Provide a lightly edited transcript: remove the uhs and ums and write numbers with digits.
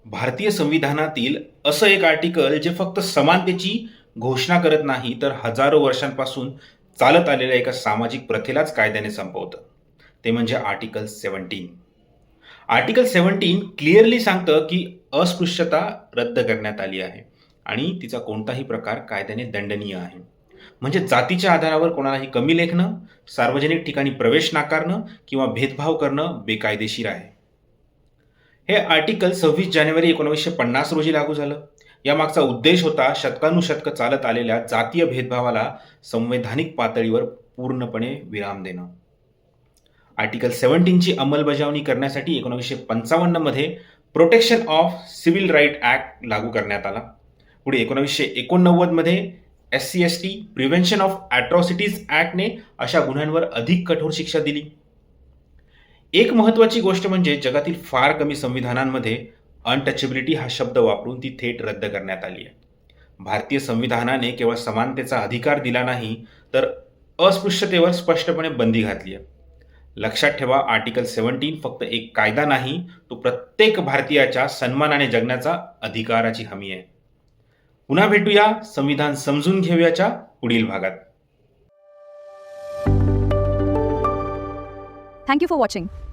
भारतीय संविधानातील असं एक आर्टिकल जे फक्त समानतेची घोषणा करत नाही, तर हजारो वर्षांपासून चालत आलेल्या एका सामाजिक प्रथेलाच कायद्याने संपवतं. ते म्हणजे आर्टिकल 17. आर्टिकल 17 क्लिअरली सांगतं, की अस्पृश्यता रद्द करण्यात आली आहे आणि तिचा कोणताही प्रकार कायद्याने दंडनीय आहे. म्हणजे जातीच्या आधारावर कोणालाही कमी लेखणं, सार्वजनिक ठिकाणी प्रवेश नाकारणं किंवा भेदभाव करणं बेकायदेशीर आहे. हे आर्टिकल 26 जानेवारी 1950 रोजी लागू झालं. यामागचा उद्देश होता शतकानुशतकं चालत आलेल्या जातीय भेदभावाला संवैधानिक पातळीवर पूर्णपणे विराम देणं. आर्टिकल 17 ची अंमलबजावणी करण्यासाठी 1955 मध्ये protection of civil right act लागू करण्यात आला. पुढे 1989 मध्ये SC/ST प्रिव्हेन्शन ऑफ ॲट्रॉसिटीज ॲक्टने अशा गुन्ह्यांवर अधिक कठोर शिक्षा दिली. एक महत्त्वाची गोष्ट म्हणजे जगातील फार कमी संविधानांमध्ये अनटचेबिलिटी हा शब्द वापरून ती थेट रद्द करण्यात आली आहे. भारतीय संविधानाने केवळ समानतेचा अधिकार दिला नाही, तर अस्पृश्यतेवर स्पष्टपणे बंदी घातली आहे. लक्षात ठेवा, आर्टिकल 17 फक्त एक कायदा नाही, तो प्रत्येक भारतीयाच्या सन्मानाने जगण्याचा अधिकाराची हमी आहे. पुन्हा भेटूया संविधान समजून घेऊयाच्या पुढील भागात. Thank you for watching.